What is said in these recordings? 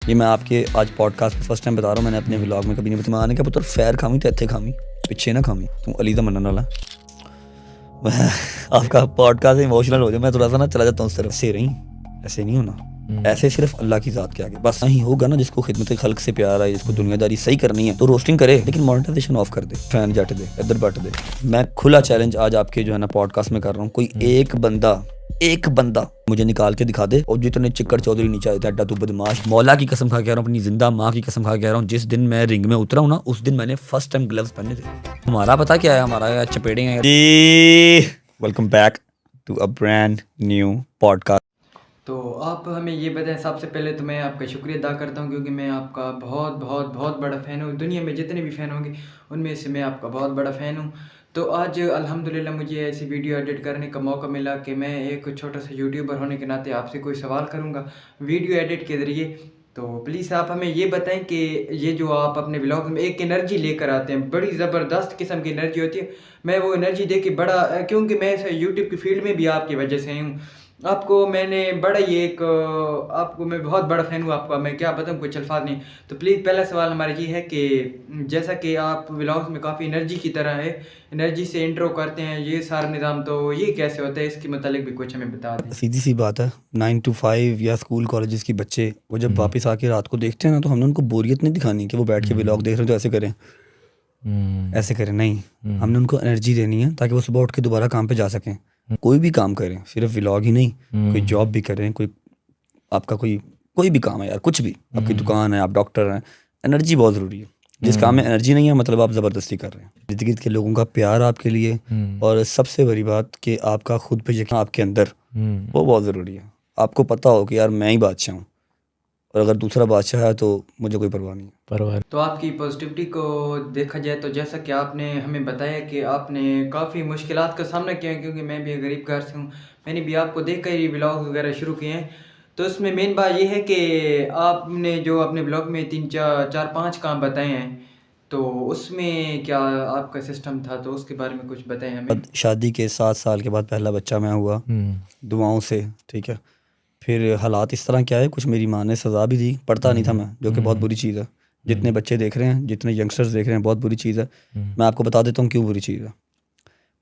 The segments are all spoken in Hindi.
ये मैं आपके आज पॉडकास्ट पे फर्स्ट टाइम बता रहा हूँ। मैंने अपने व्लॉग में कभी नहीं बताया। आने का पुत्र फैर खामी तो इत्थे खामी पिछे ना खामी तू अली दा मनन वाला। मैं आपका पॉडकास्ट इमोशनल हो जाए, मैं थोड़ा सा ना चला जाता हूँ उस तरफ। ऐसे रही ऐसे नहीं होना, ऐसे सिर्फ अल्लाह की ज़ात के आगे बस नहीं होगा ना। जिसको खिदमत खल्क से प्यार है, जिसको दुनियादारी सही करनी है तो रोस्टिंग करे, लेकिन मोनेटाइजेशन ऑफ कर दे, फैन जट दे, इधर बट दे। मैं खुला चैलेंज आज आपके जो है ना पॉडकास्ट में कर रहा हूँ। कोई एक बंदा मुझे निकाल के दिखा दे, और जितने चिक्कड़ चौधरी नीचे आए थे अड्डा तू बदमाश, मौला की कसम खा के कह रहा हूँ, अपनी जिंदा माँ की कसम खा के कह रहा हूँ, जिस दिन मैं रिंग में उतरा हूँ ना उस दिन मैंने फर्स्ट टाइम ग्लव्स पहने थे। हमारा पता क्या है, हमारा चपेड़े हैं जी। Welcome back to a brand new podcast. तो आप हमें ये बताएं, सबसे पहले तो मैं आपका शुक्रिया अदा करता हूँ क्योंकि मैं आपका बहुत बहुत बहुत बड़ा फ़ैन हूँ। दुनिया में जितने भी फ़ैन होंगे उनमें से मैं आपका बहुत बड़ा फ़ैन हूँ। तो आज अल्हम्दुलिल्लाह मुझे ऐसी वीडियो एडिट करने का मौका मिला कि मैं एक छोटा सा यूट्यूबर होने के नाते आपसे कोई सवाल करूँगा वीडियो एडिट के ज़रिए। तो प्लीज़ आप हमें ये बताएं कि ये जो आप अपने व्लॉग में एक एनर्जी लेकर आते हैं, बड़ी ज़बरदस्त किस्म की एनर्जी होती है। मैं वो एनर्जी देख के बड़ा क्योंकि मैं यूट्यूब की फील्ड में भी आपकी वजह से हूँ। आपको मैंने बड़ा ही एक आपको मैं बहुत बड़ा फ़ैन हूँ आपका, मैं क्या बताऊँ कुछ अल्फ़ाज़ नहीं। तो प्लीज़ पहला सवाल हमारा ये है कि जैसा कि आप व्लॉग्स में काफ़ी एनर्जी की तरह है, एनर्जी से इंट्रो करते हैं ये सारा निज़ाम, तो ये कैसे होता है? इसके मुतालिक भी कुछ हमें बता दें। सीधी सी बात है, 9 to 5 या स्कूल कॉलेजेस के बच्चे वो जब वापस आके रात को देखते हैं ना, तो हमने उनको बोरियत नहीं दिखानी कि वो बैठ के व्लॉग देख रहे हैं तो ऐसे करें ऐसे करें। नहीं, हमने उनको एनर्जी देनी है ताकि वो सुबह उठ के दोबारा काम पे जा सकें। कोई भी काम करें, सिर्फ व्लॉग ही नहीं, कोई जॉब भी करें, कोई आपका कोई भी काम है यार, कुछ भी, आपकी दुकान है, आप डॉक्टर हैं, एनर्जी बहुत ज़रूरी है। जिस काम में एनर्जी नहीं है मतलब आप ज़बरदस्ती कर रहे हैं। इर्द गिर्द के लोगों का प्यार आपके लिए, और सबसे बड़ी बात कि आपका खुद पे यकीन आपके अंदर, वो बहुत ज़रूरी है। आपको पता हो कि यार मैं ही बादशाह हूँ, और अगर दूसरा बादशाह है तो मुझे कोई परवाह नहीं है। तो आपकी पॉजिटिविटी को देखा जाए तो जैसा कि आपने हमें बताया कि आपने काफ़ी मुश्किलात का सामना किया है, क्योंकि मैं भी एक गरीब घर से हूँ। मैंने भी आपको देख कर ही व्लॉग वगैरह शुरू किए हैं। तो उसमें मेन बात ये है कि आपने जो अपने ब्लॉग में 3 4 5 काम बताए हैं, तो उसमें क्या आपका सिस्टम था, तो उसके बारे में कुछ बताएं हमें। शादी के 7 साल के बाद पहला बच्चा मैं हुआ, दुआओं से, ठीक है। फिर हालात इस तरह क्या है, कुछ मेरी माँ ने सज़ा भी दी, पढ़ता नहीं था मैं, जो कि बहुत बुरी चीज़ है। जितने बच्चे देख रहे हैं, जितने यंगस्टर्स देख रहे हैं, बहुत बुरी चीज़ है। मैं आपको बता देता हूँ क्यों बुरी चीज़ है।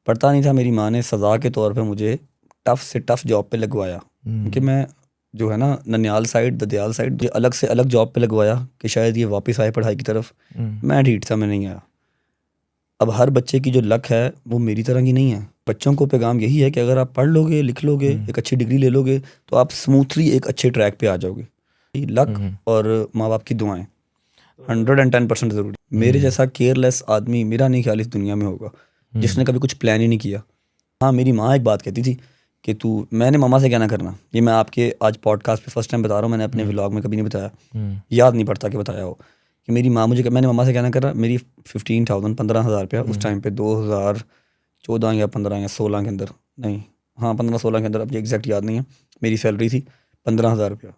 पढ़ता नहीं था, मेरी माँ ने सज़ा के तौर पे मुझे टफ़ से टफ़ जॉब पे लगवाया, क्योंकि मैं जो है ना ननियाल साइड, ददयाल साइड, जो अलग से अलग जॉब पे लगवाया कि शायद ये वापस आए पढ़ाई की तरफ। मैं ढीठ था, मैं नहीं आया। अब हर बच्चे की जो लक है वो मेरी तरह की नहीं है। बच्चों को पैगाम यही है कि अगर आप पढ़ लोगे, लिख लोगे, एक अच्छी डिग्री ले लोगे, तो आप स्मूथली एक अच्छे ट्रैक पे आ जाओगे। लक और माँ बाप की दुआएं 110% ज़रूरी। मेरे जैसा केयरलेस आदमी मेरा नहीं ख्याल इस दुनिया में होगा, जिसने कभी कुछ प्लान ही नहीं किया। हाँ, मेरी माँ एक बात कहती थी कि तू, मैंने मामा से क्या ना करना, ये मैं आपके आज पॉडकास्ट पे फर्स्ट टाइम बता रहा हूँ, मैंने अपने व्लॉग में कभी नहीं बताया, याद नहीं पड़ता कि बताया हो। कि मेरी माँ मुझे, मैंने मामा से क्या ना करना, मेरी 15,000 15,000 रुपया उस टाइम पे 2014 या 15 या 16 के अंदर, नहीं हाँ 15-16 के अंदर, अब एग्जैक्ट याद नहीं है, मेरी सैलरी थी 15,000 रुपया,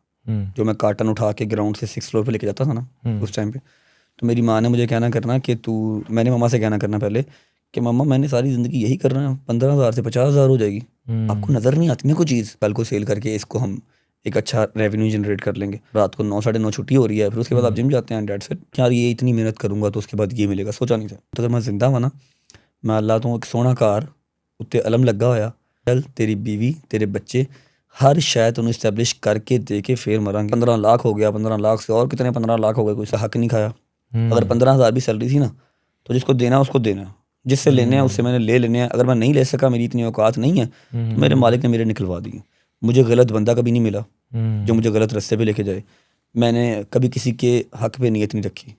जो मैं कार्टन उठा के ग्राउंड से 6th फ्लोर पे लेके जाता था ना उस टाइम पे। तो मेरी माँ ने मुझे कहना करना कि तू, मैंने मामा से कहना करना पहले कि मामा मैंने सारी ज़िंदगी यही करना है, 15,000 से 50,000 हो जाएगी, आपको नज़र नहीं आती ना कोई चीज़, कल को सेल करके इसको हम एक अच्छा रेवेन्यू जनरेट कर लेंगे। रात को 9 साढ़े 9 छुट्टी हो रही है, फिर उसके बाद आप जिम जाते हैं, डेट से यार ये इतनी मेहनत करूँगा तो उसके बाद ये मिलेगा, सोचा नहीं था। तो अगर मैं जिंदा हुआ ना, मैं अल्लाह तो एक सोना कार उत्ते अलम लगा होया, चल तेरी बीवी तेरे बच्चे हर शायद उन्हें इस्टेब्लिश करके दे के फिर मरांगे। 15 लाख हो गया, 15 लाख से और कितने 15 लाख हो गए, कोई सा हक नहीं खाया। अगर 15,000 भी सैलरी थी ना, तो जिसको देना है उसको देना है, जिससे लेने हैं उससे मैंने ले लेने हैं। अगर मैं नहीं ले सका, मेरी इतनी औकात नहीं है, तो मेरे मालिक ने मेरे निकलवा दिए। मुझे गलत बंदा कभी नहीं मिला जो मुझे गलत रास्ते पे लेके जाए। मैंने कभी किसी के हक पे नीयत नहीं रखी,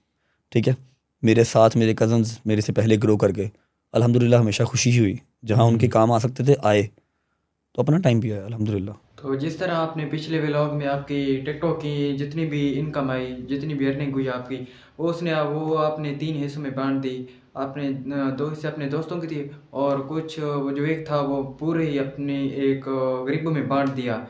ठीक है। मेरे साथ मेरे कज़न्स मेरे से पहले ग्रो कर गए, अल्हम्दुलिल्लाह हमेशा खुशी ही हुई। जहाँ उनके काम आ सकते थे आए, तो अपना टाइम भी आया अल्हम्दुलिल्लाह। तो जिस तरह आपने पिछले व्लॉग में आपकी टिकटॉक की जितनी भी इनकम आई, जितनी भी अर्निंग हुई आपकी, वो आपने 3 हिस्सों में बांट दी। आपने 2 हिस्से अपने दोस्तों की दी, और कुछ वो जो एक था वो पूरे ही अपने एक गरीबों में बांट दिया।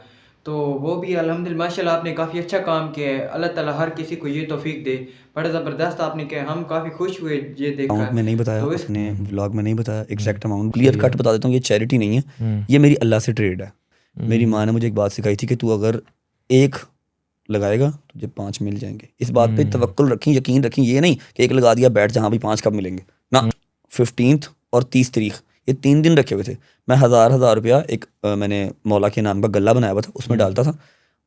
तो वो भी अल्हम्दुलिल्लाह माशाल्लाह आपने काफ़ी अच्छा काम किया है। अल्लाह ताला हर किसी को ये तौफीक दे। बड़ा ज़बरदस्त आपने किया, हम काफ़ी खुश हुए ये अमाउंट देखकर। में नहीं बताया, तो अपने व्लॉग में नहीं बताया एग्जैक्ट अमाउंट, क्लियर कट बता देता हूँ, ये चैरिटी नहीं है, ये मेरी अल्लाह से ट्रेड है। मेरी माँ ने मुझे एक बात सिखाई थी कि तू अगर 1 लगाएगा तुझे 5 मिल जाएंगे। इस बात पे तवक्कुल रखें, यकीन रखें, ये नहीं कि एक लगा दिया बैठ जहाँ भी 5 कब मिलेंगे ना। 15 और 30 तारीख ये 3 दिन रखे हुए थे। मैं हज़ार रुपया एक मैंने मौला के नाम का गल्ला बनाया हुआ था, उसमें डालता था,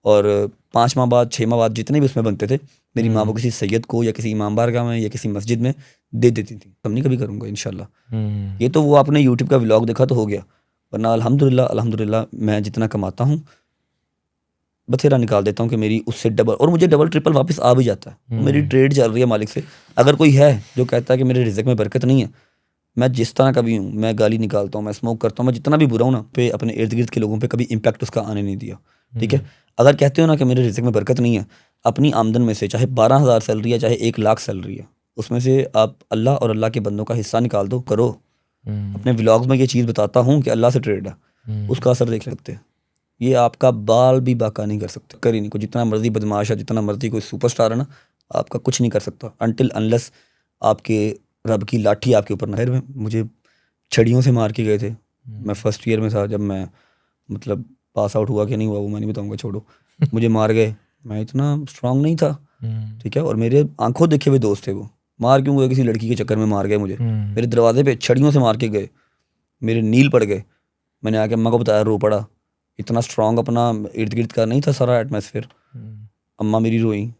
और 5 माह बाद 6 माह बाद जितने भी उसमें बनते थे मेरी माँ वो किसी सैयद को या किसी इमाम बारगाह में या किसी मस्जिद में दे देती थी। हम नहीं कभी करूँगा इंशाल्लाह। ये तो वो आपने यूट्यूब का व्लॉग देखा तो हो गया, वरना अल्हम्दुलिल्लाह मैं जितना कमाता हूँ बथेरा निकाल देता हूँ कि मेरी उससे डबल, और मुझे डबल ट्रिपल वापस आ भी जाता है। तो मेरी ट्रेड चल रही है मालिक से। अगर कोई है जो कहता है कि मेरे रिज़्क में बरकत नहीं है, मैं जिस तरह का भी हूँ, मैं गाली निकालता हूँ, मैं स्मोक करता हूँ, मैं जितना भी बुरा हूँ ना, पे अपने इर्द गिर्द के लोगों पे कभी इम्पैक्ट उसका आने नहीं दिया। ठीक है, अगर कहते हो ना कि मेरे रिज़्क में बरकत नहीं है, अपनी आमदन में से चाहे 12,000 सैलरी है चाहे 1 लाख सैलरी है, उसमें से आप अल्लाह और अल्लाह के बंदों का हिस्सा निकाल दो, करो। अपने व्लॉग्स में ये चीज़ बताता हूँ कि अल्लाह से ट्रेड है, उसका असर देख सकते हैं। ये आपका बाल भी बाका नहीं कर सकते, कर ही नहीं। कोई जितना मर्जी बदमाश है, जितना मर्जी कोई सुपरस्टार है ना, आपका कुछ नहीं कर सकता अनटिल अनलेस आपके रब की लाठी आपके ऊपर ना। खैर में मुझे छड़ियों से मार के गए थे। मैं फर्स्ट ईयर में था जब मैं मतलब पास आउट हुआ कि नहीं हुआ वो मैं नहीं बताऊंगा, छोड़ो। मुझे मार गए, मैं इतना स्ट्रांग नहीं था। ठीक है, और मेरे आंखों देखे हुए दोस्त थे। वो मार क्यों गए, किसी लड़की के चक्कर में मार गए मुझे। मेरे दरवाजे पे छड़ियों से मार के गए, मेरे नील पड़ गए। मैंने आके अम्मा को बताया, रो पड़ा। इतना स्ट्रांग अपना इर्द गिर्द का नहीं था सारा एटमॉस्फेयर। अम्मा मेरी रोई,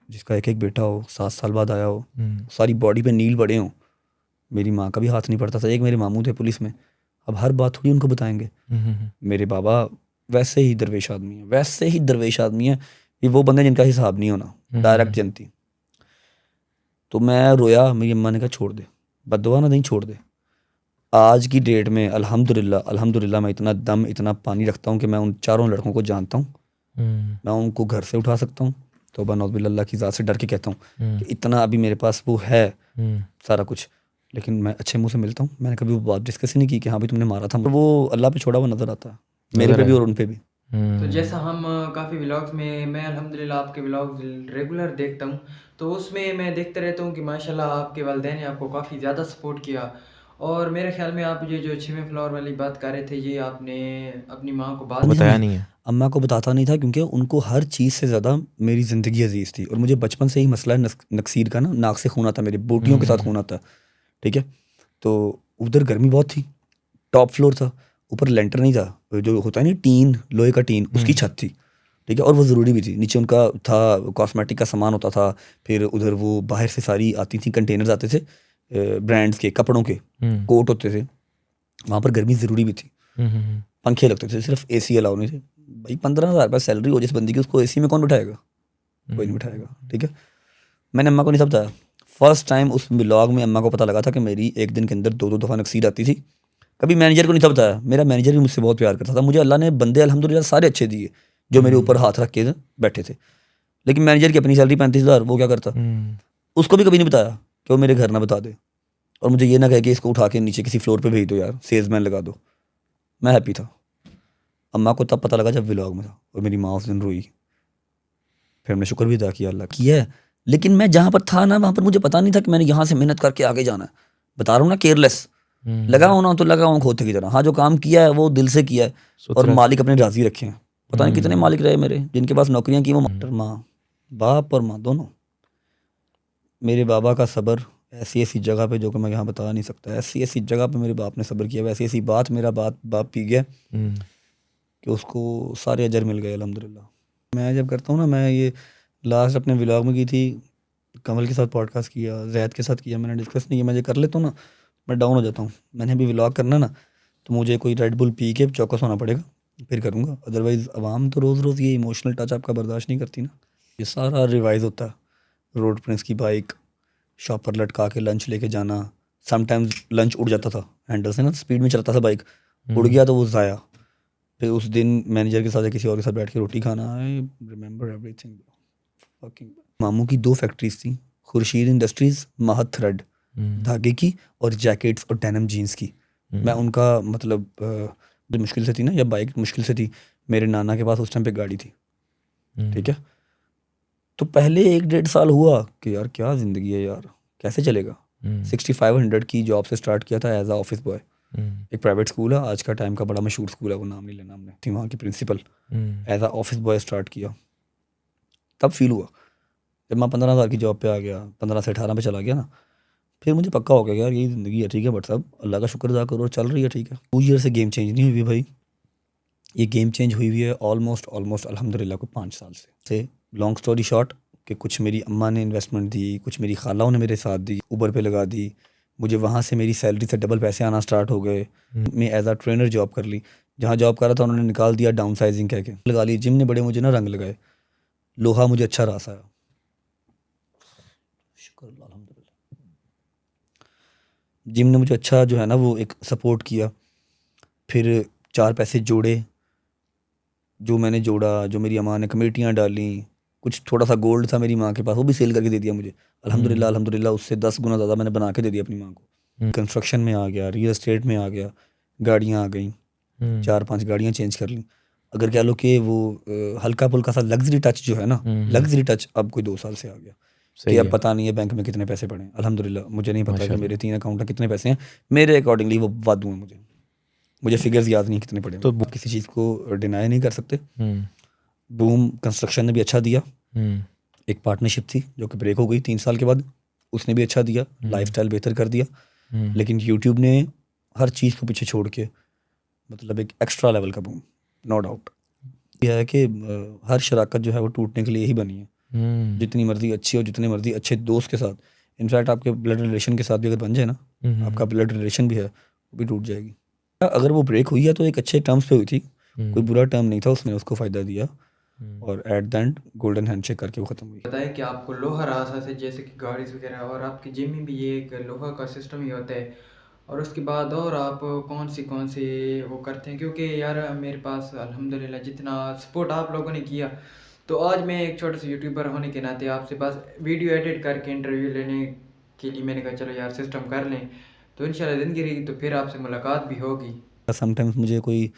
जिसका एक एक बेटा हो, 7 साल बाद आया हो, सारी बॉडी पे नील पड़े हों। मेरी माँ का भी हाथ नहीं पड़ता था। एक मेरे मामू थे पुलिस में, अब हर बात थोड़ी उनको बताएंगे। मेरे बाबा वैसे ही दरवेश आदमी है, वैसे ही दरवेश आदमी है। ये वो बंदे जिनका हिसाब नहीं होना, डायरेक्ट जनती। तो मैं रोया, मेरी अम्मा ने कहा छोड़ दे, बद्दुआ ना नहीं, छोड़ दे। आज की डेट में अल्हम्दुलिल्लाह मैं इतना दम, इतना पानी रखता हूँ कि मैं उन चारों लड़कों को जानता हूँ। मैं उनको घर से उठा सकता हूँ, तौबा नौज़ुबिल्लाह की ज़ात से डर के कहता हूँ कि इतना अभी मेरे पास वो है सारा कुछ। लेकिन मैं अच्छे मुंह से मिलता हूँ। मैंने कभी वो बात डिस्कस ही नहीं की कि हाँ भाई तुमने मारा था। वो अल्लाह पे छोड़ा हुआ नज़र आता है, मेरे पे भी और उन पे भी। तो जैसा हम काफ़ी व्लॉग्स में, मैं अल्हम्दुलिल्लाह आपके व्लॉग्स रेगुलर देखता हूँ, तो उसमें मैं देखते रहता हूँ कि माशाल्लाह आपके वालिदैन ने आपको काफ़ी ज़्यादा सपोर्ट किया। और मेरे ख्याल में आप ये जो 6वें फ्लोर वाली बात कर रहे थे, ये आपने अपनी माँ को बाद में बताया नहीं है। अम्मा को बताता नहीं था, क्योंकि उनको हर चीज़ से ज़्यादा मेरी ज़िंदगी अजीज़ थी। और मुझे बचपन से ही मसला है नक्सीर का ना, नाक से खून आता, मेरे बोटियों के साथ खून आता। ठीक है, तो उधर गर्मी बहुत थी, टॉप फ्लोर था, ऊपर लेंटर नहीं था, जो होता है ना टीन, लोहे का टीन, उसकी छत थी। ठीक है, और वो ज़रूरी भी थी। नीचे उनका था कॉस्मेटिक का सामान होता था, फिर उधर वो बाहर से सारी आती थी, कंटेनर्स आते थे ब्रांड्स के, कपड़ों के, कोट होते थे। वहाँ पर गर्मी ज़रूरी भी थी, पंखे लगते थे, सिर्फ एसी अलाउ नहीं थे। भाई 15,000 रुपये सैलरी हो जिस बंदी की, उसको एसी में कौन बिठाएगा? कोई नहीं बिठाएगा। ठीक है, मैंने अम्मा को नहीं बताया। फर्स्ट टाइम उस ब्लॉग में अम्मा को पता लगा था कि मेरी एक दिन के अंदर 2-2 दफ़ा नक्सीर आती थी। कभी मैनेजर को नहीं था बताया। मेरा मैनेजर भी मुझसे बहुत प्यार करता था। मुझे अल्लाह ने बंदे अल्हम्दुलिल्लाह सारे अच्छे दिए जो मेरे ऊपर हाथ रख के बैठे थे। लेकिन मैनेजर की अपनी सैलरी 35,000, वो क्या करता? उसको भी कभी नहीं बताया कि वो मेरे घर ना बता दे, और मुझे ये ना कहे कि इसको उठा के नीचे किसी फ्लोर पे भेज दो यार, सेल्समैन लगा दो। मैं हैप्पी था। अम्मा को तब पता लगा जब व्लॉग में था, और मेरी माँ उस दिन रोई। फिर हमने शुक्र भी अदा किया अल्लाह किया है। लेकिन मैं जहाँ पर था ना, वहाँ पर मुझे पता नहीं था कि मैंने यहाँ से मेहनत करके आगे जाना है। बता रहा हूँ ना, केयरलेस लगा हूँ ना, तो लगा हूँ खोते की तरह। हाँ, जो काम किया है वो दिल से किया है, और मालिक अपने राजी रखे हैं। पता नहीं कितने मालिक रहे मेरे, जिनके पास नौकरियाँ की, वो माँ, बाप और माँ दोनों। मेरे बाबा का सब्र ऐसी ऐसी जगह पे जो कि मैं यहाँ बता नहीं सकता। ऐसी ऐसी जगह पे मेरे बाप ने सब्र किया, वैसी ऐसी बात मेरा बाप पी गया कि उसको सारे अजर मिल गए अल्हम्दुलिल्लाह। मैं जब करता हूँ ना, मैं ये लास्ट अपने व्लॉग में की थी, कमल के साथ पॉडकास्ट किया, जैद के साथ किया, मैंने डिस्कस नहीं किया। मैं ये कर लेता हूँ ना, मैं डाउन हो जाता हूँ। मैंने अभी व्लॉग करना ना, तो मुझे कोई रेड बुल पी के चौकस होना पड़ेगा, फिर करूँगा। अदरवाइज़ आवाम तो रोज़ रोज़ ये इमोशनल टच आपका बर्दाश्त नहीं करती ना। ये सारा रिवाइज होता है। रोड प्रिंस की बाइक, शॉप पर लटका के लंच लेके जाना। समटाइम्स लंच उड़ जाता था हैंडल से ना, स्पीड में चलता था बाइक, उड़ गया तो वो ज़ाया। फिर उस दिन मैनेजर के साथ या किसी और के साथ बैठ के रोटी खाना। I remember everything. फकिंग मामू की 2 फैक्ट्रीज थी, खुर्शीद इंडस्ट्रीज़, महत थ्रेड, धागे की, और जैकेट्स और डेनिम जीन्स की। मैं उनका मतलब जो मुश्किल से थी ना, या बाइक मुश्किल से थी, मेरे नाना के पास उस टाइम पे गाड़ी थी। ठीक है, तो पहले 1-1.5 साल हुआ कि यार क्या ज़िंदगी है यार, कैसे चलेगा। 6500 की जॉब से स्टार्ट किया था एज आ ऑफिस बॉय। एक प्राइवेट स्कूल है, आज का टाइम का बड़ा मशहूर स्कूल है, वो नाम नहीं लेना हमने, थी वहाँ की प्रिंसिपल। एज आ ऑफिस बॉय स्टार्ट किया, तब फील हुआ जब मैं 15,000 की जॉब पे आ गया, 15 से 18 पे चला गया ना, फिर मुझे पक्का हो गया कि यार यही ज़िंदगी है, ठीक है, बट साहब अल्लाह का शुक्र अदा करो, चल रही है, ठीक है। 2 ईयर से गेम चेंज नहीं हुई भाई, ये गेम चेंज हुई हुई है ऑलमोस्ट ऑलमोस्ट अल्हम्दुलिल्लाह को 5 साल से। लॉन्ग स्टोरी शॉर्ट कि कुछ मेरी अम्मा ने इन्वेस्टमेंट दी, कुछ मेरी खालाओं ने मेरे साथ दी, ऊबर पे लगा दी, मुझे वहाँ से मेरी सैलरी से डबल पैसे आना स्टार्ट हो गए। मैं एज अ ट्रेनर जॉब कर ली, जहाँ जॉब कर रहा था उन्होंने निकाल दिया डाउन साइजिंग कह के, लगा ली। जिम ने बड़े मुझे ना रंग लगाए, लोहा मुझे अच्छा रास आया, शुक्र अल्लाह अल्हम्दुलिल्लाह। जिम ने मुझे अच्छा जो है ना वो एक सपोर्ट किया, फिर 4 पैसे जोड़े, जो मैंने जोड़ा, जो मेरी अम्मा ने कमेटियाँ डाली, कुछ थोड़ा सा गोल्ड था मेरी माँ के पास, वो भी सेल करके दे दिया मुझे, अल्हम्दुलिल्लाह अल्हम्दुलिल्लाह। उससे 10 गुना ज़्यादा मैंने बना के दे दिया अपनी माँ को। कंस्ट्रक्शन में आ गया, रियल एस्टेट में आ गया, गाड़ियाँ आ गई, 4-5 गाड़ियाँ चेंज कर ली। अगर कह लो कि वो हल्का फुल्का सा लग्जरी टच जो है ना, लग्जरी टच अब कोई 2 साल से आ गया कि सही अब है। पता नहीं है बैंक में कितने पैसे पड़े हैं। अल्हम्दुलिल्लाह मुझे नहीं पता कि माशाल्लाह। मेरे 3 अकाउंट में कितने पैसे हैं, मेरे अकॉर्डिंगली वो वादू हैं। मुझे फिगर्स याद नहीं कितने पड़े हैं। तो आप किसी चीज़ को डिनाई नहीं कर सकते। हम्म, बूम कंस्ट्रक्शन ने भी अच्छा दिया, हम्म, एक पार्टनरशिप थी जो कि ब्रेक हो गई 3 साल के बाद, उसने भी अच्छा दिया, लाइफस्टाइल बेहतर कर दिया। लेकिन यूट्यूब ने हर चीज़ को पीछे छोड़ के मतलब एक एक्स्ट्रा लेवल का बूम, नो डाउट। यह है कि हर शराकत जो है वो टूटने के लिए ही बनी है। जितनी मर्जी अच्छी हो, जितने मर्जी अच्छे दोस्त के साथ, इनफैक्ट आपके ब्लड रिलेशन के साथ भी अगर बन जाए ना, आपका ब्लड रिलेशन भी है, वो भी टूट जाएगी। अगर वो ब्रेक हुई है तो एक अच्छे टर्म्स पे हुई थी, कोई बुरा टर्म नहीं था, उसने उसको फ़ायदा दिया और at the end golden handshake करके वो ख़त्म हुई। बताया कि आपको लोहा रासा से जैसे कि गाड़ी वगैरह, और आपकी जिम में भी ये एक लोहा का सिस्टम ही होता है। और उसके बाद और आप कौन सी वो करते हैं, क्योंकि यार मेरे पास अल्हम्दुलिल्लाह जितना सपोर्ट आप लोगों ने किया, तो आज मैं एक छोटे से यूट्यूबर होने के नाते आपसे बस वीडियो एडिट करके इंटरव्यू लेने के लिए मैंने कहा चलो यार सिस्टम कर लें, तो इंशाल्लाह ज़िंदगी रहेगी तो फिर आपसे मुलाकात भी होगी। समटाइम्स मुझे कोई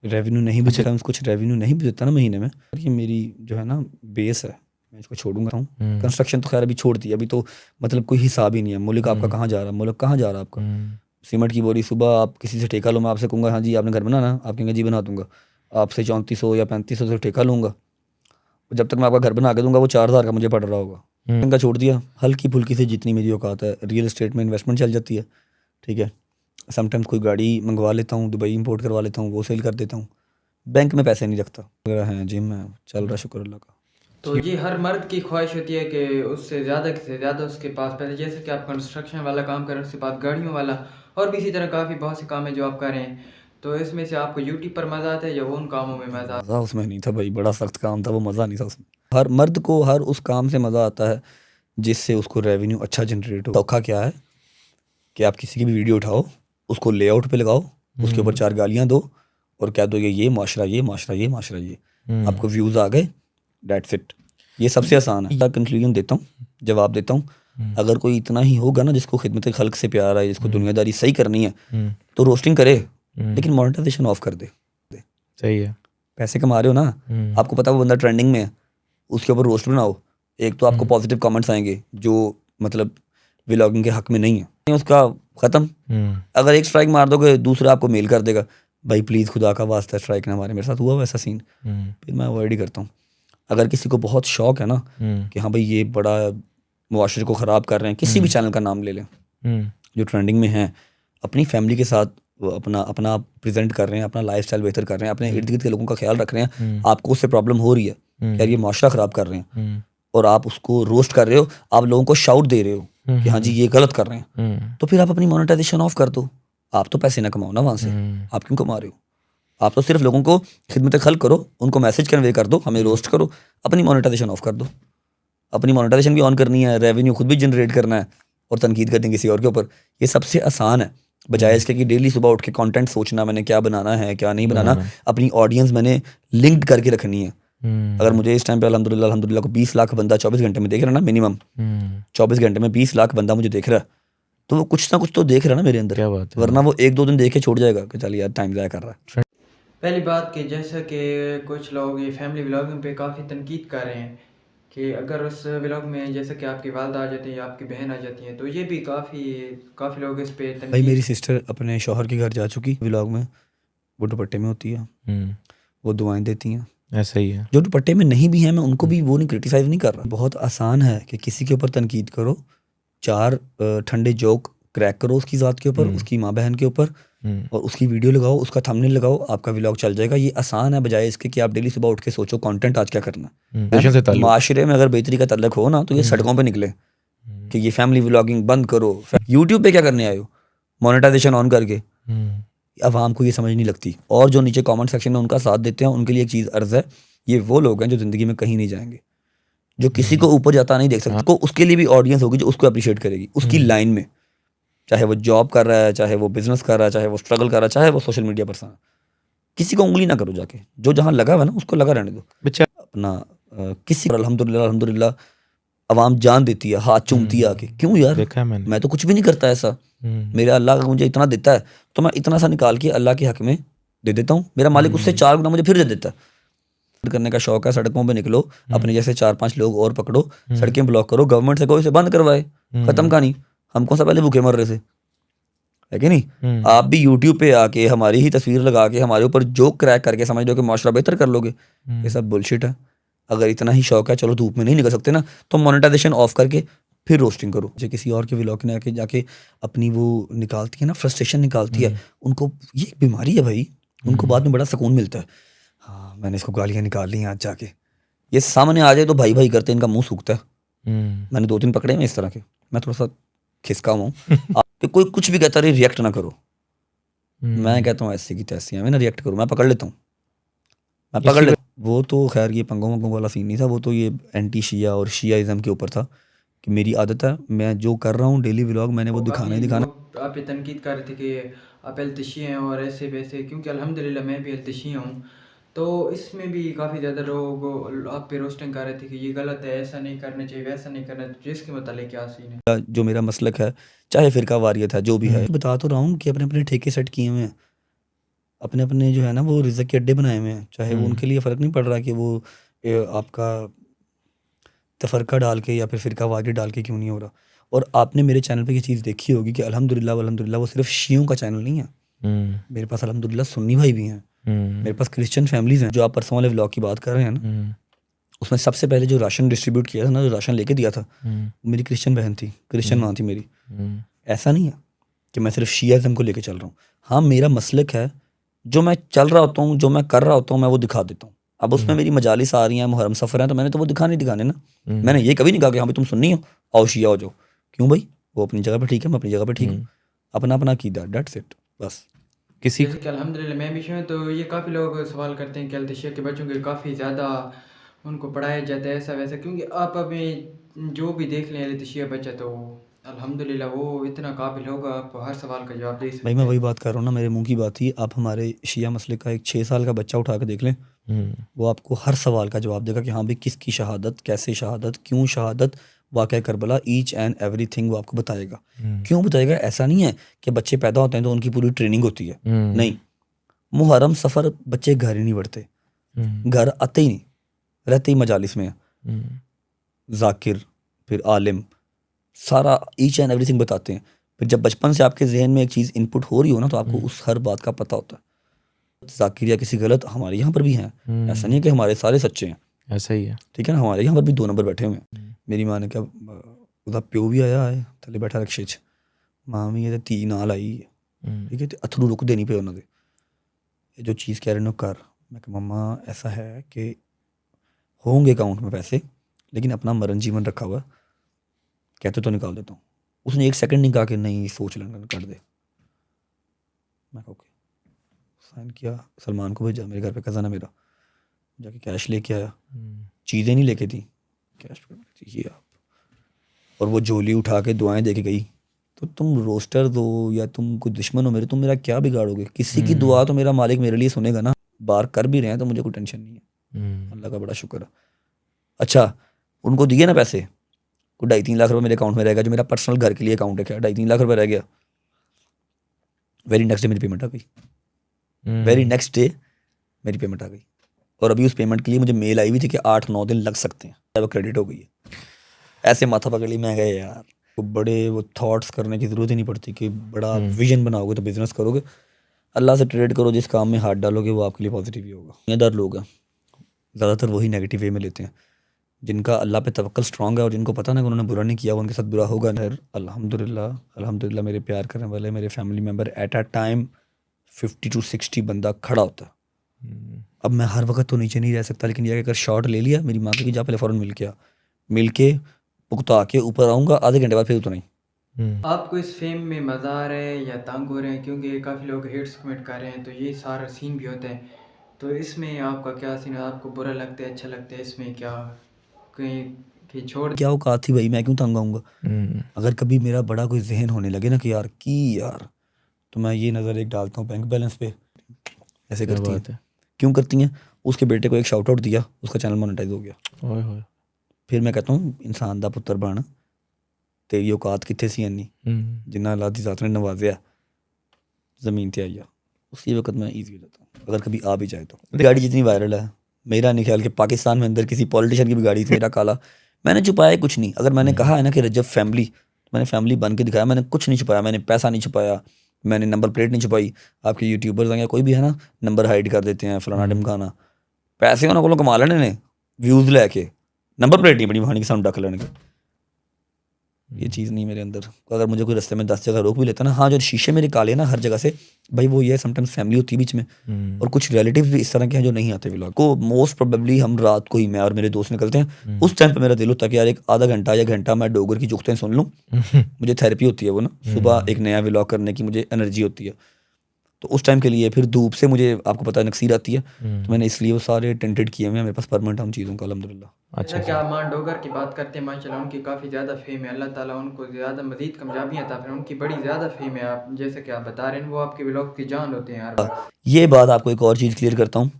रेवेन्यू नहीं भी देता, कुछ रेवेन्यू नहीं भी देता ना महीने में, ये मेरी जो है ना बेस है, मैं इसको छोड़ूंगा हूँ। कंस्ट्रक्शन तो खैर अभी छोड़ दी, अभी तो मतलब कोई हिसाब ही नहीं है। मुल्क आपका कहाँ जा रहा है, मुल्क कहाँ जा रहा है आपका। सीमेंट की बोरी सुबह आप किसी से ठेका लो, मैं आपसे कहूँगा हाँ जी आपने घर बनाना, आप कहेंगे जी बना दूंगा, आपसे 3400 या 3500 से ठेका लूँगा, जब तक मैं आपका घर बना के दूंगा वो 4,000 का मुझे पड़ रहा होगा। इनका छोड़ दिया, हल्की फुल्की से जितनी मेरी औकात है, रियल एस्टेट में इन्वेस्टमेंट चल जाती है, ठीक है। समटाइम्स कोई गाड़ी मंगवा लेता हूँ, दुबई इंपोर्ट करवा लेता हूँ, वो सेल कर देता हूँ। बैंक में पैसे नहीं रखता, वगैरह हैं, जिम है, चल रहा शुक्र अल्लाह का। तो ये हर मर्द की ख्वाहिश होती है कि उससे ज़्यादा उसके पास पहले, जैसे कि आप कंस्ट्रक्शन वाला काम कर रहे हैं, उसके बाद गाड़ियों वाला, और भी इसी तरह काफ़ी बहुत से काम है जो आप कर रहे हैं। तो इसमें से आपको यूट्यूब पर मज़ा आता है या वो उन कामों में मज़ा आता है? मज़ा उसमें नहीं था भाई, बड़ा सख्त काम था वो, मज़ा नहीं था उसमें। हर मर्द को हर उस काम से मज़ा आता है जिससे उसको रेवेन्यू अच्छा जनरेट हो। धोखा क्या है कि आप किसी की भी वीडियो उठाओ, उसको लेआउट पे लगाओ, उसके ऊपर 4 गालियाँ दो और कह दो ये माशरा, ये माशरा, ये माशरा, ये आपको व्यूज़ आ गए, दैट्स इट। ये सबसे आसान है। कंक्लूजन देता हूँ, जवाब देता हूँ, अगर कोई इतना ही होगा ना जिसको खिदमत खल्क से प्यार है, जिसको दुनियादारी सही करनी है, तो रोस्टिंग करे, लेकिन मोनेटाइजेशन ऑफ कर दे। सही है। पैसे कमा रहे हो ना, आपको पता है वो बंदा ट्रेंडिंग में है, उसके ऊपर रोस्ट बनाओ, एक तो आपको पॉजिटिव कमेंट्स आएंगे जो मतलब व्लॉगिंग के हक में नहीं है, उसका ख़त्म। अगर एक स्ट्राइक मार दोगे, दूसरा आपको मेल कर देगा, भाई प्लीज़ खुदा का वास्ता स्ट्राइक ना मारे, मेरे साथ हुआ वैसा सीन, फिर मैं अवॉइड ही करता हूँ। अगर किसी को बहुत शौक है ना कि हाँ भाई ये बड़ा मुआशरे को ख़राब कर रहे हैं, किसी भी चैनल का नाम ले लें जो ट्रेंडिंग में है, अपनी फैमिली के साथ वो अपना अपना प्रेजेंट कर रहे हैं, अपना लाइफस्टाइल बेहतर कर रहे हैं, अपने इर्द गिर्द के लोगों का ख्याल रख रहे हैं, आपको उससे प्रॉब्लम हो रही है, यार ये मुआशरा ख़राब कर रहे हैं, और आप उसको रोस्ट कर रहे हो, आप लोगों को शाउट दे रहे हो कि हाँ जी ये गलत कर रहे हैं, तो फिर आप अपनी मोनेटाइजेशन ऑफ कर दो। आप तो पैसे ना कमाओ ना वहाँ से, आप क्यों कमा रहे हो? आप तो सिर्फ लोगों को खिदमत खल्क करो, उनको मैसेज कन्वे कर दो, हमें रोस्ट करो, अपनी मोनेटाइजेशन ऑफ कर दो। अपनी मोनेटाइजेशन भी ऑन करनी है, रेवेन्यू खुद भी जनरेट करना है, और तनकीद करनी किसी और के ऊपर, ये सबसे आसान है, बजाय इसके कि डेली सुबह उठ के कंटेंट सोचना मैंने क्या बनाना है क्या नहीं बनाना। अपनी ऑडियंस मैंने लिंक्ड करके रखनी है। अगर मुझे इस टाइम पे अल्हम्दुलिल्लाह को 20 लाख बंदा 24 घंटे में देख रहा है ना, मिनिमम 24 घंटे में 20 लाख बंदा मुझे देख रहा है, तो वो कुछ ना कुछ तो देख रहा है ना मेरे अंदर, क्या बात है। वरना वो 1-2 दिन देख के छोड़ जाएगा कि चल यार टाइम ज़ाया कर रहा है। पहली बात कि जैसा कि कुछ लोग ये फैमिली व्लॉगिंग पे काफ़ी तनकीद कर रहे हैं कि अगर उस व्लॉग में जैसे कि आपकी वालदा आ जाती है या आपकी बहन आ जाती है, तो ये भी काफ़ी लोग इस पे भाई तनकीद। मेरी सिस्टर अपने शौहर के घर जा चुकी व्लॉग में, वो दुपट्टे में होती है, वो दुआएं देती हैं, ऐसा ही है। जो दुपट्टे में नहीं भी हैं मैं उनको भी वो नहीं क्रिटिसाइज नहीं कर रहा। बहुत आसान है कि किसी के ऊपर तनकीद करो, 4 ठंडे जोक क्रैक करो उसकी ज़ात के ऊपर, उसकी माँ बहन के ऊपर, और उसकी वीडियो लगाओ, उसका थंबनेल लगाओ, आपका व्लॉग चल जाएगा। ये आसान है बजाय इसके कि आप डेली सुबह उठ के सोचो कंटेंट आज क्या करना है। पेशेंस से ताल्लुक। माशरे में अगर बेहतरी का तल्लक हो ना तो ये सड़कों पे निकले कि ये फैमिली व्लॉगिंग बंद करो। यूट्यूब पे क्या करने आए हो मोनेटाइजेशन ऑन करके? अवाम को ये समझ नहीं लगती। और जो नीचे कमेंट सेक्शन में उनका साथ देते हैं उनके लिए एक चीज़ अर्ज है, ये वो लोग हैं जो ज़िंदगी में कहीं नहीं जाएंगे, जो किसी को ऊपर जाता नहीं देख सकते। को उसके लिए भी ऑडियंस होगी जो उसको अप्रिशिएट करेगी उसकी लाइन में, चाहे वो जॉब कर रहा है, चाहे वो बिजनेस कर रहा है, चाहे वो स्ट्रगल कर रहा है, चाहे वो सोशल मीडिया पर्सन है। किसी को उंगली ना करो जाके, जो जहाँ लगा हुआ है ना उसको लगा रहने दो। बच्चा अपना किसी अल्हम्दुलिल्लाह अल्हम्दुलिल्लाह अवाम जान देती है, हाथ चूमती है आके। क्यों यार, देखा है मैंने। मैं तो कुछ भी नहीं करता ऐसा। मेरा अल्लाह मुझे इतना देता है तो मैं इतना सा निकाल के अल्लाह के हक में दे देता हूँ। मेरा मालिक उससे 4 गुना मुझे फिर दे देता है। करने का शौक है, सड़कों पे निकलो, अपने जैसे 4-5 लोग और पकड़ो, सड़कें ब्लॉक करो, गवर्नमेंट से कोई इसे बंद करवाए, खत्म कहानी। हम कौन सा पहले भूखे मर रहे थे, है कि नहीं? आप भी यूट्यूब पे आके हमारी ही तस्वीर लगा के हमारे ऊपर जोक क्रैक करके समझ लो कि माशरा बेहतर कर लोगे। ये सब बुलशिट है। अगर इतना ही शौक है, चलो धूप में नहीं निकल सकते ना, तो मोनेटाइजेशन ऑफ करके फिर रोस्टिंग करो। जो किसी और के व्लॉग में आके जाके अपनी वो निकालती है ना, फ्रस्ट्रेशन निकालती है, उनको ये एक बीमारी है भाई। उनको बाद में बड़ा सुकून मिलता है, हाँ मैंने इसको गालियाँ निकाल ली आज जाके। ये सामने आ जाए तो भाई भाई करते इनका मुंह सूखता है। मैंने 2-3 पकड़े हैं इस तरह के। मैं थोड़ा सा खिसका हूँ कि कोई कुछ भी कहता रहे रिएक्ट ना करो। मैं कहता हूँ ऐसे की तैसी है, मैं ना रिएक्ट करूँ, मैं पकड़ लेता हूँ, मैं पकड़ ले। वो तो खैर ये पंगों वंगों वाला सीन नहीं था, वो तो ये एंटी शिया और शियाइज़म के ऊपर था कि मेरी आदत है, मैं जो कर रहा हूँ डेली व्लॉग मैंने वो दिखाना ही दिखाना। वो आप पे तनकीद कर रहे थे कि आप एल्तशी हैं और ऐसे वैसे, क्योंकि अल्हम्दुलिल्लाह मैं भी एल्तशी हूँ। तो इसमें भी काफ़ी ज़्यादा लोग आप पे रोस्टिंग कर रहे थे कि ये गलत है, ऐसा नहीं करना चाहिए, वैसा नहीं करना चाहिए। जिसके मतलब क्या सीन है? जो मेरा मसलक है, चाहे फ़िरका वारियत है, जो भी है, बता तो रहा हूँ कि अपने अपने ठेके सेट किए हुए हैं, अपने अपने जो है ना वो रिज़्क़ के अड्डे बनाए हुए हैं। चाहे वो उनके लिए फ़र्क नहीं पड़ रहा कि वो आपका तफ़रका डाल के या फिर फ़िरका वारियत डाल के क्यों नहीं हो रहा। और आपने मेरे चैनल पे ये चीज़ देखी होगी कि अल्हम्दुलिल्लाह वो सिर्फ शियों का चैनल नहीं है। मेरे पास अल्हम्दुलिल्लाह सुन्नी भाई भी हैं, मेरे पास क्रिश्चियन फैमिलीज़ हैं। जो आप परसों वाले व्लॉग की बात कर रहे हैं ना, उसमें सबसे पहले जो राशन डिस्ट्रीब्यूट किया था ना, जो राशन लेके दिया था, मेरी क्रिश्चियन बहन थी, क्रिश्चियन माँ थी मेरी। ऐसा नहीं है कि मैं सिर्फ शियाज़म को लेके चल रहा हूँ। हाँ मेरा मसलक है, जो मैं चल रहा होता हूँ, जो मैं कर रहा होता हूँ, मैं वो दिखा देता हूँ। अब उसमें मेरी मजालिस आ रही हैं, मुहर्रम सफ़र हैं, तो मैंने तो वो दिखाने ना। मैंने ये कभी नहीं कहा कि हाँ भाई तुम सुन्नी हो आओ शिया हो जाओ। क्यों भाई, वो अपनी जगह पे ठीक है, मैं अपनी जगह पे ठीक हूँ। अपना अपना कीदा, दैट्स इट बस। किसी जैसे कि अल्हम्दुलिल्लाह मैं भी हूँ, तो ये काफ़ी लोग सवाल करते हैं कि अल्तशिया के बच्चों के काफ़ी ज़्यादा उनको पढ़ाया जाता है ऐसा वैसा, क्योंकि आप अभी जो भी देख लें अल्तशिया बच्चा, तो अल्हम्दुलिल्लाह वो इतना काबिल होगा, आपको हर सवाल का जवाब दे सकता भाई है। मैं वही बात कर रहा हूँ ना, मेरे मुंह की बात ही। आप हमारे शिया मसले का एक 6 साल का बच्चा उठा के देख लें, वो आपको हर सवाल का जवाब देगा कि हाँ भाई किसकी शहादत, कैसे शहादत, क्यों शहादत, वाक़या करबला, ईच एंड एवरीथिंग वो आपको बताएगा। क्यों बताएगा? ऐसा नहीं है कि बच्चे पैदा होते हैं तो उनकी पूरी ट्रेनिंग होती है, नहीं। मुहर्रम सफ़र बच्चे घर ही नहीं बढ़ते, घर आते ही नहीं, रहते ही मजालिस में हैं। जाकिर फिर आलिम सारा ईच एंड एवरीथिंग बताते हैं। फिर जब बचपन से आपके जहन में एक चीज़ इनपुट हो रही हो ना, तो आपको उस हर बात का पता होता है। जाकिर या किसी गलत हमारे यहाँ पर भी हैं, ऐसा नहीं है कि हमारे सारे सच्चे हैं, ऐसा ही है। ठीक है ना। हमारे यहाँ पर भी 2 नंबर बैठे हुए हैं। मेरी माँ ने क्या ਉਹਦਾ ਪਿਓ ਵੀ ਆਇਆ ਹੈ ਥੱਲੇ ਬੈਠਾ ਰਕਸ਼ੇ 'ਚ, ਮਾਂ ਵੀ ਇਹਦੇ ਧੀ ਨਾਲ ਆਈ ਹੈ, ठीक है। तो अथरू रुकते नहीं पे उन्होंने, ये जो चीज़ कह रहे हो कर। मैं कहा मम्मा ऐसा है कि होंगे अकाउंट में पैसे, लेकिन अपना मरण जीवन रखा हुआ, कहते तो निकाल देता हूँ। उसने 1 सेकंड नहीं कहा कि नहीं सोच लेना कर दे। मैं कहा ओके, साइन किया, सलमान को भेजा, मेरे घर पे कज़न है मेरा, जाके कैश लेके आया, चीज़ें नहीं लेके दी, कैश ये आप, और वो झोली उठा के दुआएं दे के गई। तो तुम रोस्टर दो या तुम कोई दुश्मन हो मेरे, तुम मेरा क्या बिगाड़ोगे? किसी की दुआ तो मेरा मालिक मेरे लिए सुनेगा ना। बार कर भी रहे हैं तो मुझे कोई टेंशन नहीं है, अल्लाह का बड़ा शुक्र है। अच्छा उनको दिए ना पैसे, को 2.5-3 लाख रुपए मेरे अकाउंट में रहेगा, जो मेरा पर्सनल घर के लिए अकाउंट है, क्या 2.5-3 लाख रुपए रह गया। वेरी नेक्स्ट डे मेरी पेमेंट आ गई, वेरी नेक्स्ट डे मेरी पेमेंट आ गई। और अभी उस पेमेंट के लिए मुझे मेल आई हुई थी कि 8-9 दिन लग सकते हैं, वो क्रेडिट हो गई है। ऐसे माथा पकड़ ली, मैं गया यार वो बड़े वो थॉट्स करने की ज़रूरत ही नहीं पड़ती कि बड़ा विजन बनाओगे तो बिजनेस करोगे। अल्लाह से ट्रेड करो, जिस काम में हाथ डालोगे वो आपके लिए पॉजिटिव ही होगा। दुनियादार लोग हैं, ज़्यादातर वही नेगेटिव वे में लेते हैं। जिनका अल्लाह पे तवक्कल स्ट्रांग है और जिनको पता ना कि उन्होंने बुरा नहीं किया, उनके साथ बुरा होगा ना। अल्हम्दुलिल्लाह अल्हम्दुलिल्लाह मेरे प्यार करने वाले मेरे family member at a time 50 to 60 बंदा खड़ा होता है। अब मैं हर वक्त तो नीचे नहीं रह सकता, लेकिन यह अगर शॉट ले लिया, मेरी माँ की जा पहले फ़ौरन मिल के पुख्ता के ऊपर आऊँगा, आधे घंटे बाद फिर उतना ही। आपको इस फेम में मज़ा आ रहा है या तंग हो रहे हैं? क्योंकि काफ़ी लोग हेट्स कमेंट कर रहे हैं, तो ये सारा सीन भी होता है। तो इसमें आपका क्या सीन है? आपको बुरा लगता है, अच्छा लगता है? इसमें क्या कहीं कि छोड़ क्या औकात थी भाई, मैं क्यों तंग आऊँगा? अगर कभी मेरा बड़ा कोई ज़हन होने लगे ना कि यार, तो मैं ये नज़र एक डालता हूँ बैंक बैलेंस पे। ऐसे क्या करती बात हैं। है। क्यों करती हैं? उसके बेटे को एक शाउट आउट दिया, उसका चैनल मोनेटाइज हो गया। ओए होए। फिर मैं कहता हूँ इंसान दा पुत्तर बन, तेरी औकात कित्थे सी इन्नी, जिन्ना अल्लाह दी ज़ात ने नवाज़िया ज़मीन ते आइया, उसी वक्त मैं ईजी हो जाता हूँ, अगर कभी आ भी जाए तो। गाड़ी जितनी वायरल है, मेरा नहीं ख्याल कि पाकिस्तान में अंदर किसी पॉलिटिशियन की भी गाड़ी थी मेरा काला। मैंने छुपाया कुछ नहीं। अगर मैंने कहा है ना कि रजब फैमिली, मैंने फैमिली बन के दिखाया, मैंने कुछ नहीं छुपाया, मैंने पैसा नहीं छुपाया, मैंने नंबर प्लेट नहीं छुपाई। आपके यूट्यूबर्स हैं या कोई भी है ना, नंबर हाइड कर देते हैं, फलाना ढिमकाना, पैसे उन्होंने को कमा लेने ने व्यूज़ लैके, नंबर प्लेट नहीं बनी वहां की साउंड डक लेने के। ये चीज़ नहीं मेरे अंदर। अगर मुझे कोई रास्ते में 10 जगह रोक भी लेता ना, हाँ जो शीशे मेरे काले ना हर जगह से, भाई वो ये समटाइम्स फैमिली होती है बीच में, और कुछ रिलेटिव भी इस तरह के हैं जो नहीं आते व्लॉग को। मोस्ट प्रोबेबली हम रात को ही, मैं और मेरे दोस्त निकलते हैं, उस टाइम पे मेरा दिल होता है कि यार एक आधा घंटा या घंटा मैं डोगर की जुगतें सुन लूँ। मुझे थेरेपी होती है वो ना, सुबह एक नया व्लॉग करने की मुझे एनर्जी होती है, तो उस टाइम के लिए। फिर धूप से मुझे आपको पता है नक्सीर आती है, तो मैंने इसलिए वो सारे टेंटेड किए हुए हैं, मेरे पास परमानेंट उन चीज़ों का अल्हम्दुलिल्लाह। जैसा कि आप मान डोगर की बात करते हैं, माशाल्लाह उनकी काफ़ी ज़्यादा फेम है। अल्लाह ताला उनको ज़्यादा मज़ीद कामयाबियाँ अता फरमाए। उनकी बड़ी ज़्यादा फेम है। आप जैसे कि आप बता रहे हैं, वो आपके व्लॉग की जान होते हैं हर वक्त। ये बात आपको एक और चीज़ क्लियर करता हूँ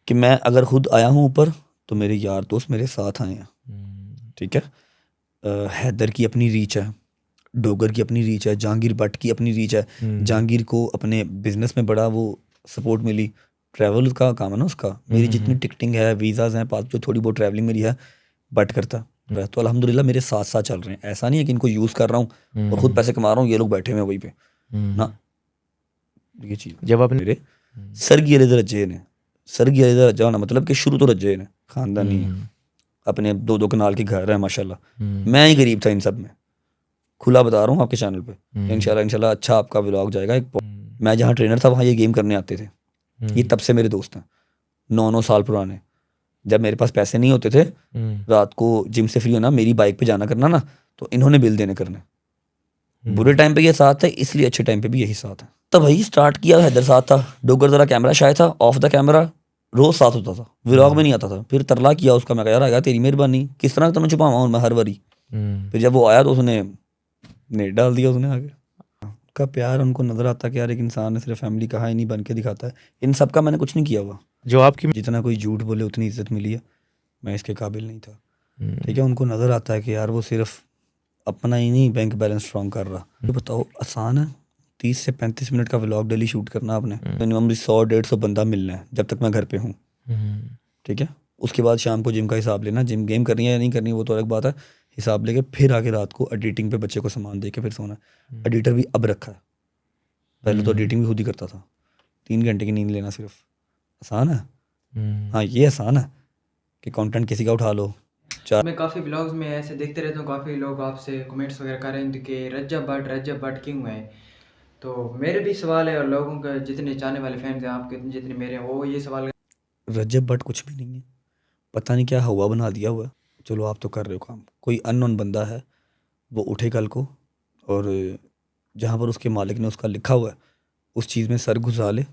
कि मैं अगर खुद आया हूँ ऊपर, तो मेरे यार दोस्त मेरे साथ आए हैं, ठीक है। हैदर की अपनी रीच है, डोगर की अपनी रीच है, जहांगीर भट्ट की अपनी रीच है। जहांगीर को अपने बिजनेस में बड़ा वो सपोर्ट मिली, ट्रैवल का काम है ना उसका। मेरी जितनी टिकटिंग है, वीज़ाज़ हैं, पास जो थोड़ी बहुत ट्रैवलिंग मेरी है, बट करता है। तो अल्हम्दुलिल्लाह मेरे साथ साथ चल रहे हैं। ऐसा नहीं है कि इनको यूज़ कर रहा हूँ और खुद पैसे कमा रहा हूँ, ये लोग बैठे हुए हैं वहीं पे ना। ये चीज़ जब आपने मेरे सरगी अली रज्जे ने, सरगी अली रज्जा होना मतलब कि शुरू तो रज्जे ने, खानदानी है, अपने 2-2 कनाल के घर है माशाल्लाह। मैं ही गरीब था इन सब में, खुला बता रहा हूँ आपके चैनल पे। इंशाल्लाह अच्छा आपका व्लॉग जाएगा। मैं जहाँ ट्रेनर था वहाँ ये गेम करने आते थे। ये तब से मेरे दोस्त हैं, 9-9 साल पुराने। जब मेरे पास पैसे नहीं होते थे, रात को जिम से फ्री होना, मेरी बाइक पे जाना करना ना, तो इन्होंने बिल देने करने। बुरे टाइम पे ये साथ है, इसलिए अच्छे टाइम पे भी यही साथ है। तब वही स्टार्ट किया, हैदर साथ था, डोगर जरा कैमरा शायद था, ऑफ द कैमरा रोज साथ होता था, व्लॉग में नहीं आता था। फिर तरला किया उसका, मैं कहा यार आया तेरी मेहरबानी, किस तरह तुम्हें छुपाऊँ मैं हर बारी। फिर जब वो आया तो उसने नेट डाल दिया उसने आगे। का प्यार उनको नजर आता कि यार एक इंसान ने सिर्फ फैमिली कहा ही नहीं बन के दिखाता है। इन सब का मैंने कुछ नहीं किया हुआ। जो आपकी जितना कोई झूठ बोले उतनी इज्जत मिली है, मैं इसके काबिल नहीं था, ठीक है। उनको नजर आता है कि यार वो सिर्फ अपना ही नहीं बैंक बैलेंस स्ट्रॉन्ग कर रहा। तो बताओ आसान है 30 से 35 मिनट का व्लॉग डेली शूट करना आपने, मिनिमम 100-150 बंदा मिलना है जब तक मैं घर पे हूँ, ठीक है। उसके बाद शाम को जिम का हिसाब लेना, जिम गेम करनी है या नहीं करनी वो तो अलग बात है, हिसाब लेके फिर आके रात को एडिटिंग पे बच्चे को सामान दे के फिर सोना है। एडिटर भी अब रखा है, पहले तो एडिटिंग भी खुद ही करता था। 3 घंटे की नींद लेना सिर्फ आसान है। हाँ ये आसान है कि कंटेंट किसी का उठा लो। मैं काफ़ी व्लॉग्स में ऐसे देखते रहता हूँ, काफ़ी लोग आपसे कमेंट्स वगैरह कर रहे हैं कि रज्जब भट्ट क्यों है। तो मेरे भी सवाल है और लोगों का जितने चाहने वाले फैंस हैं आपके जितने मेरे हैं, वो ये सवाल रजब भट्ट कुछ भी नहीं है, पता नहीं क्या हवा बना दिया हुआ है। चलो आप तो कर रहे हो काम, कोई अननोन बंदा है वो उठे कल को और जहाँ पर उसके मालिक ने उसका लिखा हुआ है उस चीज़ में सर घुसा ले,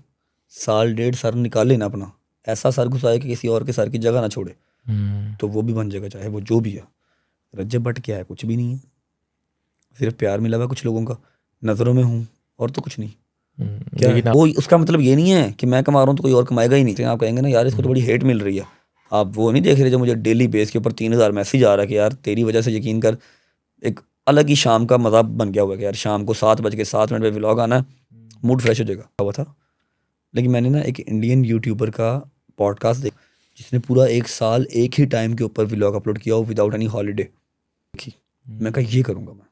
1-1.5 सर निकाले ना अपना, ऐसा सर घुसाए कि किसी और के सर की जगह ना छोड़े, तो वो भी बन जाएगा, चाहे वो जो भी है। रजब भट्ट क्या है, कुछ भी नहीं है, सिर्फ प्यार मिला हुआ कुछ लोगों का, नज़रों में हूँ और तो कुछ नहीं। क्या है? वो उसका मतलब ये नहीं है कि मैं कमा रहा हूँ तो कोई और कमाएगा ही नहीं। तो आप कहेंगे ना यार इसको तो बड़ी हेट मिल रही है, आप वो नहीं देख रहे जो मुझे डेली बेस के ऊपर 3000 मैसेज आ रहा है कि यार तेरी वजह से यकीन कर एक अलग ही शाम का मज़ा बन गया हुआ है कि यार शाम को 7:07 पे व्लॉग आना है, मूड फ्रेश हो जाएगा हुआ था। लेकिन मैंने ना एक इंडियन यूट्यूबर का पॉडकास्ट देखा जिसने पूरा 1 साल एक ही टाइम के ऊपर व्लॉग अपलोड किया हो विदाउट एनी हॉलीडे। मैं कहा ये करूँगा, मैं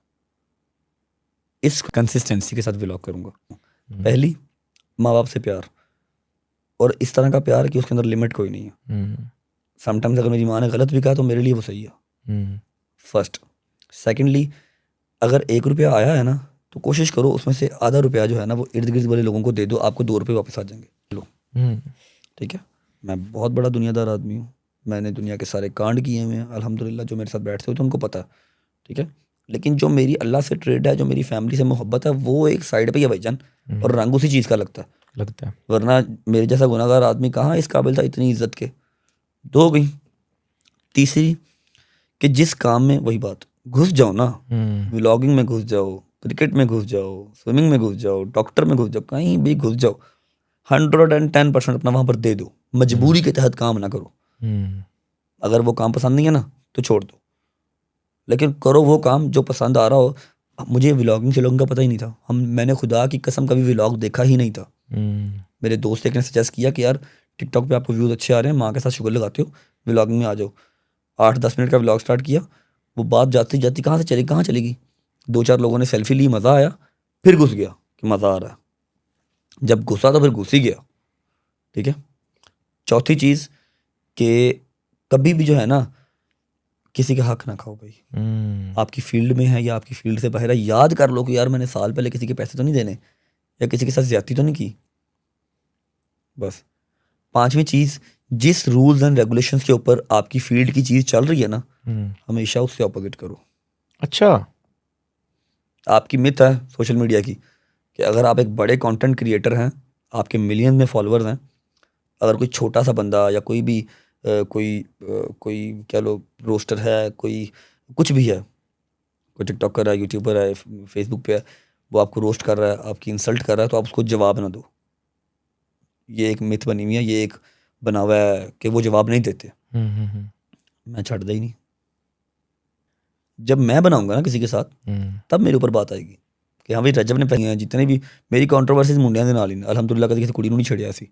इस कंसिस्टेंसी के साथ व्लॉग करूँगा। पहली, माँ बाप से प्यार, और इस तरह का प्यार कि उसके अंदर लिमिट कोई नहीं है। समटाइम्स अगर मेरी माँ ने गलत भी कहा तो मेरे लिए वो सही है, फर्स्ट। सेकेंडली, अगर 1 रुपया आया है ना तो कोशिश करो उसमें से आधा रुपया जो है ना वो इर्द गिर्द वाले लोगों को दे दो, आपको 2 रुपये वापस आ जाएंगे। लो, ठीक है। मैं बहुत बड़ा दुनियादार आदमी हूँ, मैंने दुनिया के सारे कांड किए हुए हैं अल्हम्दुलिल्लाह, जो मेरे साथ बैठते हो तो उनको पता है, ठीक है। लेकिन जो मेरी अल्लाह से ट्रेड है, जो मेरी फैमिली से मोहब्बत है, वो एक साइड पे ही है भाईजान, और रंग उसी चीज़ का लगता है। वरना मेरे जैसा गुनाहगार आदमी कहाँ इस काबिल था इतनी इज्जत के। 2 हो गई। तीसरी, कि जिस काम में, वही बात, घुस जाओ ना, व्लॉगिंग में घुस जाओ, क्रिकेट में घुस जाओ, स्विमिंग में घुस जाओ, डॉक्टर में घुस जाओ, कहीं भी घुस जाओ, 110% अपना वहाँ पर दे दो। मजबूरी के तहत काम ना करो। अगर वो काम पसंद नहीं है ना तो छोड़ दो, लेकिन करो वो काम जो पसंद आ रहा हो। मुझे व्लॉगिंग से लोगों का पता ही नहीं था, मैंने खुदा की कसम कभी व्लॉग देखा ही नहीं था। मेरे दोस्त एक ने सजेस्ट किया कि यार टिकटॉक पे आपको व्यूज़ अच्छे आ रहे हैं, माँ के साथ शुगर लगाते हो, व्लॉगिंग में आ जाओ। 8-10 मिनट का व्लॉग स्टार्ट किया, वो बात जाती जाती कहाँ चलेगी। 2-4 लोगों ने सेल्फी ली, मज़ा आया, फिर घुस गया कि मज़ा आ रहा है। जब घुसा तो फिर घुस ही गया, ठीक है। चौथी चीज़ कि कभी भी जो है ना किसी का हक ना खाओ भाई। आपकी फील्ड में है या आपकी फील्ड से बाहर है, याद कर लो कि यार मैंने साल पहले किसी के पैसे तो नहीं देने, या किसी के साथ ज्यादती तो नहीं की। बस। 5वीं चीज़, जिस रूल्स एंड रेगुलेशंस के ऊपर आपकी फील्ड की चीज़ चल रही है ना, हमेशा उससे अपोजिट करो। अच्छा, आपकी मिथ है सोशल मीडिया की कि अगर आप एक बड़े कंटेंट क्रिएटर हैं, आपके मिलियन में फॉलोअर्स हैं, अगर कोई छोटा सा बंदा या कोई भी कोई क्या लो रोस्टर है, कोई कुछ भी है, कोई टिकटॉकर है, यूट्यूबर है, फेसबुक पे है, वो आपको रोस्ट कर रहा है, आपकी इंसल्ट कर रहा है, तो आप उसको जवाब ना दो। ये एक मिथ बनी हुई है, ये एक बना हुआ है कि वो जवाब नहीं देते। मैं छੱਡ ही नहीं। जब मैं बनाऊंगा ना किसी के साथ, तब मेरे ऊपर बात आएगी कि हाँ भाई रजब ने पहनी है। जितने भी मेरी कॉन्ट्रोवर्सीज मुंडिया के नाल ही अल्हम्दुलिल्लाह कभी किसी कुड़ी नहीं छड़िया ऐसी।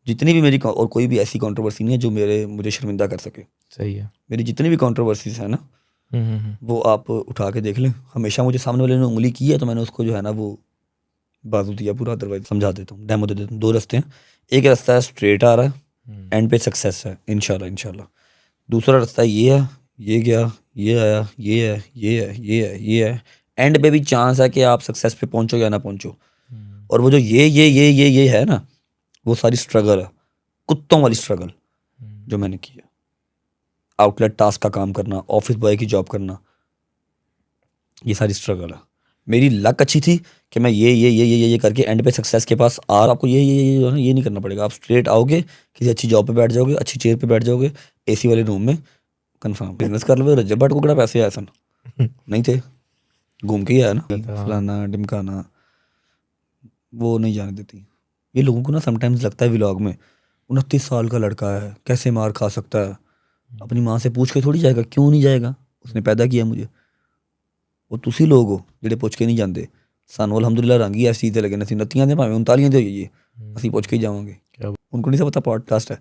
जितनी भी मेरी और कोई भी ऐसी कंट्रोवर्सी नहीं है जो मुझे शर्मिंदा कर सके। सही है। मेरी जितनी भी कंट्रोवर्सीज है ना, वो आप उठा के देख लें। हमेशा मुझे सामने वाले ने उंगली की है तो मैंने उसको जो है ना वो बाजू दिया पूरा, अदरवाइज समझा देता हूँ, डेमो दे देता हूँ। 2 रास्ते हैं, एक रास्ता है स्ट्रेट आ रहा है, एंड पे सक्सेस है इंशाल्लाह। दूसरा रास्ता ये है, ये गया, ये आया, ये है, ये है, ये है, ये है, एंड पे भी चांस है कि आप सक्सेस पे पहुंचो या ना पहुंचो। और वो जो ये है ना, वो सारी स्ट्रगल है, कुत्तों वाली स्ट्रगल जो मैंने की है। आउटलेट टास्क का काम करना, ऑफिस बॉय की जॉब करना, ये सारी स्ट्रगल है। मेरी लक अच्छी थी कि मैं ये करके एंड पे सक्सेस के पास आ, आपको ये नहीं करना पड़ेगा। आप स्ट्रेट आओगे, किसी अच्छी जॉब पे बैठ जाओगे, अच्छी चेयर पे बैठ जाओगे, एसी वाले रूम में, कंफर्म बिजनेस कर लो। रजब भट्ट को बड़ा पैसे आए सन नहीं थे, घूम के ही आया ना, फलाना ढिमकाना, वो नहीं जाने देती। ये लोगों को ना समटाइम्स लगता है व्लॉग में 29 साल का लड़का है, कैसे मार खा सकता है। अपनी माँ से पूछ के थोड़ी जाएगा, क्यों नहीं जाएगा, उसने पैदा किया मुझे। वो तुसी लोग हो ਜਿਹੜੇ ਪੁੱਛ ਕੇ ਨਹੀਂ ਜਾਂਦੇ। ਸਾਨੂੰ ਅਲਹਮਦੁਲਿल्लाह रंग ही ऐसी चीज़ लगे न, 29 दे भावें 39 दे होइए, ਅਸੀਂ ਪੁੱਛ के ही जावांगे। उनको नहीं पता पॉडकास्ट है।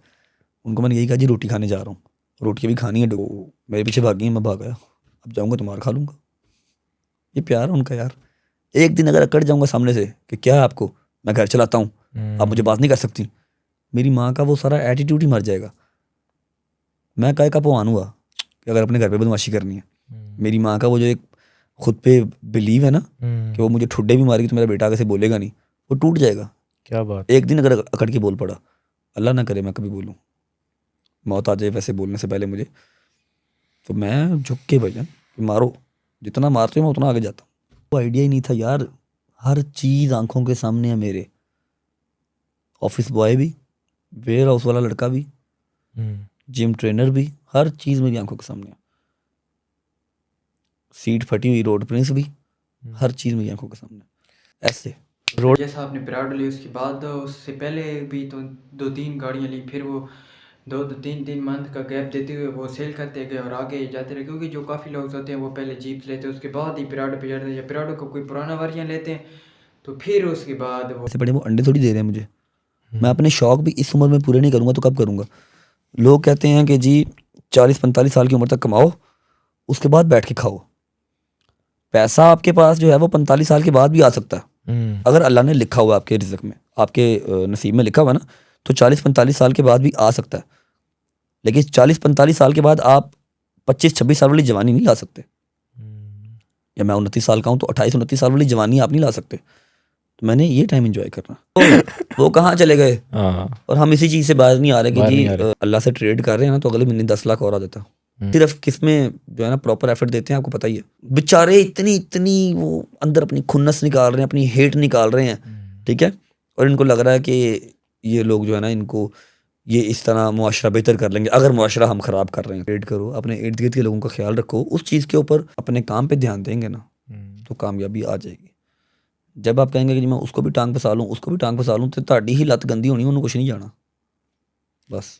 उनको मैंने यही कहा जी रोटी खाने जा रहा हूँ, रोटियाँ भी खानी है, मेरे पीछे भागी हैं, मैं भाग आया, अब जाऊँगा तो मार खा लूँगा। ये प्यार है उनका यार। एक दिन अगर अकड़ जाऊँगा सामने से कि क्या है आपको, मैं घर चलाता हूँ, आप मुझे बात नहीं कर सकती, मेरी माँ का वो सारा एटीट्यूड ही मर जाएगा। मैं काय का पवान हुआ कि अगर अपने घर पे बदमाशी करनी है। मेरी माँ का वो जो एक खुद पे बिलीव है ना कि वो मुझे ठुड्डे भी मारेगी तो मेरा बेटा कैसे बोलेगा नहीं, वो टूट जाएगा। क्या बात। एक दिन अगर अकड़ के बोल पड़ा, अल्लाह ना करे मैं कभी बोलूँ, मौत आ जाए वैसे बोलने से पहले मुझे, तो मैं झुक के भजन मारो, जितना मारते हो मैं उतना आगे जाता हूँ। वो आइडिया ही नहीं था यार, हर चीज़ आंखों के सामने है मेरे। ऑफिस बॉय भी, वेयर हाउस वाला लड़का भी, जिम ट्रेनर भी, हर चीज़ मेरी आंखों के सामने है। सीट फटी हुई रोड प्रिंस भी, हर चीज़ मेरी आंखों के सामने। ऐसे रोड जैसा आपने प्राडो ली, उसके बाद उससे पहले भी तो 2-3 गाड़ियाँ ली, फिर वो 2-3 मंथ का गैप देते हुए वो सेल करते गए और आगे जाते रहे। क्योंकि जो काफ़ी लोग होते हैं वो पहले जीप लेते हैं, उसके बाद ही प्राडो पे जाते हैं, या प्राडो का कोई पुराना वर्जन लेते हैं, तो फिर उसके बाद वो ऐसे बड़े वो अंडे थोड़ी दे रहे हैं मुझे। मैं अपने शौक भी इस उम्र में पूरे नहीं करूँगा तो कब करूँगा। लोग कहते हैं कि जी 40-45 साल की उम्र तक कमाओ, उसके बाद बैठ के खाओ। पैसा आपके पास जो है वो 45 साल के बाद भी आ सकता है, अगर अल्लाह ने लिखा हुआ आपके रिज़्क़ में, आपके नसीब में लिखा हुआ ना, तो 40-45 साल के बाद भी आ सकता है। लेकिन 40-45 साल के बाद आप 25-26 साल वाली जवानी नहीं ला सकते। या मैं 29 साल का हूँ तो 28-29 साल वाली जवानी आप नहीं ला सकते। तो मैंने ये टाइम एंजॉय करना। वो कहाँ चले गए। और हम इसी चीज़ से बाहर नहीं आ रहे कि जी अल्लाह से ट्रेड कर रहे हैं ना तो अगले महीने 10 लाख और आ देता। सिर्फ किसमें जो है ना प्रॉपर एफर्ट देते हैं, आपको पता ही है। बेचारे इतनी वो अंदर अपनी खुन्नस निकाल रहे हैं, अपनी हेट निकाल रहे हैं, ठीक है। और इनको लग रहा है कि ये लोग जो है ना इनको ये इस तरह मुआशरा बेहतर कर लेंगे अगर मुआशरा हम ख़राब कर रहे हैं। ट्रेड करो, अपने इर्द गिर्द के लोगों का ख्याल रखो, उस चीज़ के ऊपर अपने काम पे ध्यान देंगे ना तो कामयाबी आ जाएगी। जब आप कहेंगे कि मैं उसको भी टांग फसा लूँ, उसको भी टांग फसा लूँ, तो ਤੁਹਾਡੀ ही लत गंदी होनी, उन्होंने कुछ नहीं जाना बस।